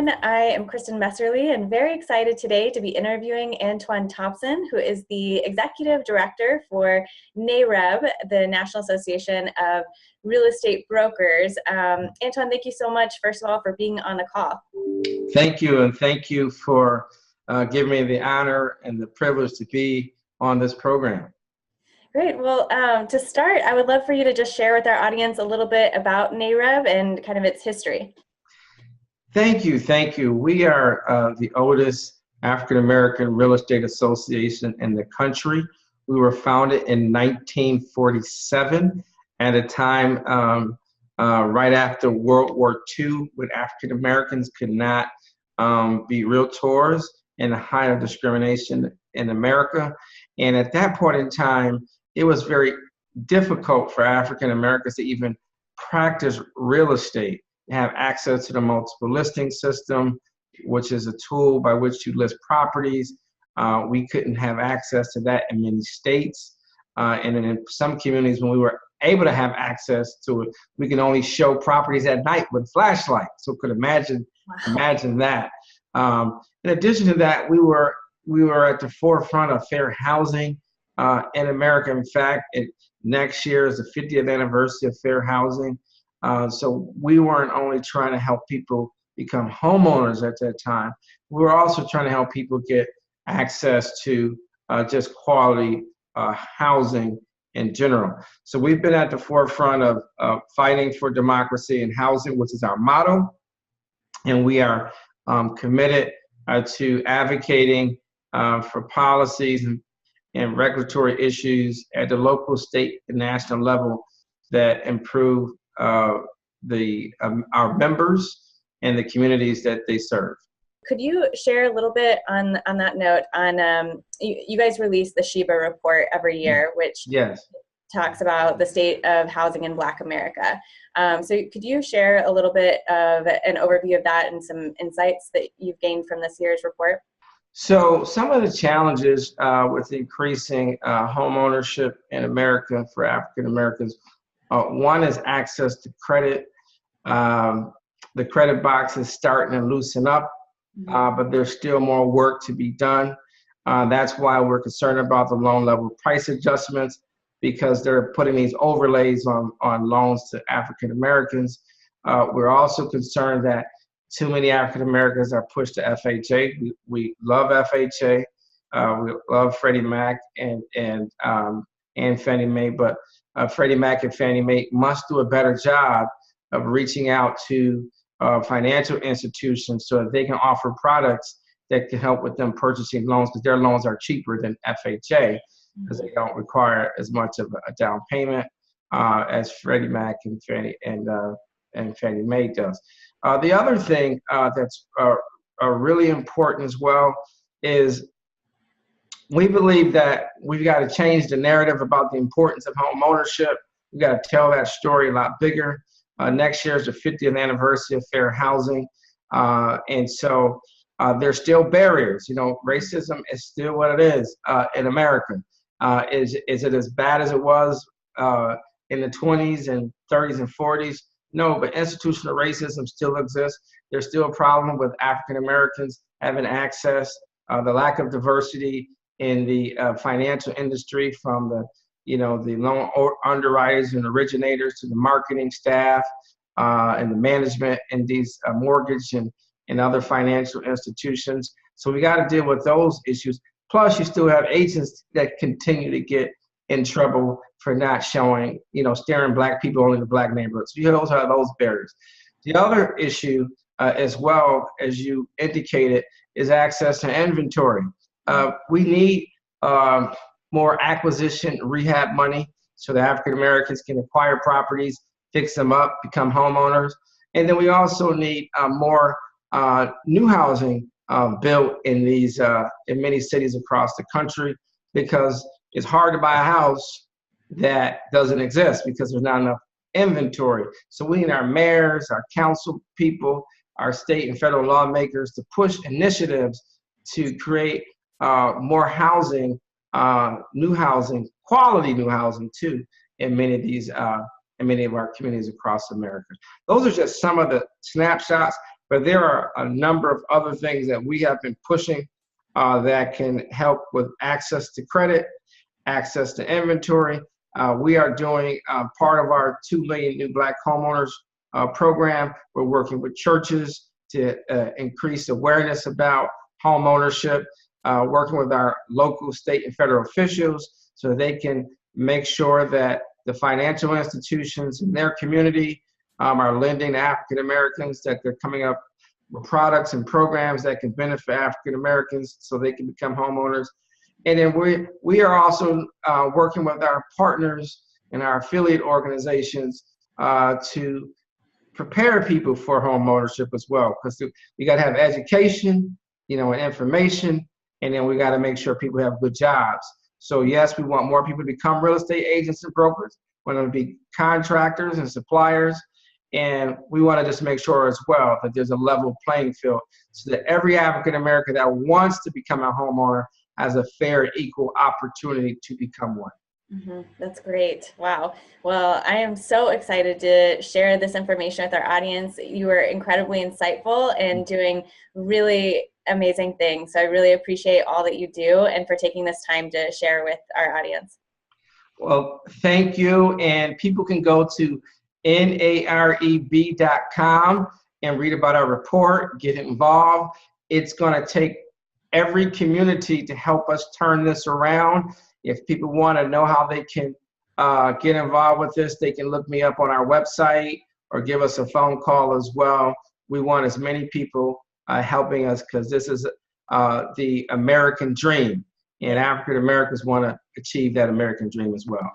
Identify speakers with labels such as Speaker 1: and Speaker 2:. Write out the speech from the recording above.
Speaker 1: everyone. I am Kristin Messerli and very excited today to be interviewing Antoine Thompson, who is the Executive Director for NAREB, the National Association of Real Estate Brokers. Antoine, thank you so much, first of all, for being on the call.
Speaker 2: Thank you, and thank you for giving me the honor and the privilege to be on this program.
Speaker 1: Great. Well, to start, I would love for you to just share with our audience a little bit about NAREB and kind of its history.
Speaker 2: Thank you. Thank you. We are the oldest African-American real estate association in the country. We were founded in 1947 at a time right after World War II, when African-Americans could not be realtors, and the height of discrimination in America. And at that point in time, it was very difficult for African-Americans to even practice real estate, have access to the multiple listing system, which is a tool by which you list properties. We couldn't have access to that in many states. And in some communities, when we were able to have access to it, we could only show properties at night with flashlights. So could imagine that. In addition to that, we were at the forefront of fair housing in America. In fact, next year is the 50th anniversary of fair housing. So we weren't only trying to help people become homeowners at that time, we were also trying to help people get access to just quality housing in general. So we've been at the forefront of fighting for democracy and housing, which is our motto. And we are committed to advocating for policies and regulatory issues at the local, state, and national level that improve our members and the communities that they serve.
Speaker 1: Could you share a little bit on that note on you guys release the Sheba report every year, which
Speaker 2: yes,
Speaker 1: talks about the state of housing in Black America. So could you share a little bit of an overview of that and some insights that you've gained from this year's report?
Speaker 2: So some of the challenges with increasing home ownership in America for African Americans, one is access to credit. The credit box is starting to loosen up, but there's still more work to be done. That's why we're concerned about the loan level price adjustments, because they're putting these overlays on loans to African Americans. We're also concerned that too many African Americans are pushed to FHA. We love FHA. We love Freddie Mac and Fannie Mae, but Freddie Mac and Fannie Mae must do a better job of reaching out to financial institutions so that they can offer products that can help with them purchasing loans, because their loans are cheaper than FHA, because they don't require as much of a down payment as Freddie Mac and Fannie Mae does. The other thing that's really important as well is we believe that we've got to change the narrative about the importance of home ownership. We've got to tell that story a lot bigger. Next year is the 50th anniversary of fair housing. And so there's still barriers. You know, racism is still what it is in America. Is it as bad as it was in the 20s and 30s and 40s? No, but institutional racism still exists. There's still a problem with African Americans having access, the lack of diversity in the financial industry, from the loan underwriters and originators to the marketing staff and the management in these mortgage and other financial institutions. So we got to deal with those issues. Plus, you still have agents that continue to get in trouble for not showing, steering Black people only to Black neighborhoods. Those are those barriers. The other issue, as well as you indicated, is access to inventory. We need more acquisition rehab money so that African Americans can acquire properties, fix them up, become homeowners. And then we also need more new housing built in many cities across the country, because it's hard to buy a house that doesn't exist because there's not enough inventory. So we need our mayors, our council people, our state and federal lawmakers to push initiatives to create more housing, new housing, quality new housing too, in many of our communities across America. Those are just some of the snapshots. But there are a number of other things that we have been pushing that can help with access to credit, access to inventory. We are doing part of our 2 million new Black homeowners program. We're working with churches to increase awareness about home ownership, working with our local, state, and federal officials so they can make sure that the financial institutions in their community are lending to African Americans, that they're coming up with products and programs that can benefit African Americans so they can become homeowners. And then we are also working with our partners and our affiliate organizations to prepare people for home ownership as well, because we got to have education, and information, and then we got to make sure people have good jobs. So yes, we want more people to become real estate agents and brokers. We want them to be contractors and suppliers, and we want to just make sure as well that there's a level playing field so that every African American that wants to become a homeowner has a fair, equal opportunity to become one.
Speaker 1: That's great. Wow. Well, I am so excited to share this information with our audience. You are incredibly insightful and doing really amazing things. So I really appreciate all that you do and for taking this time to share with our audience.
Speaker 2: Well, thank you. And people can go to NAREB.com and read about our report, get involved. It's going to take every community to help us turn this around. If people want to know how they can get involved with this, they can look me up on our website or give us a phone call as well. We want as many people helping us because this is the American dream, and African Americans want to achieve that American dream as well.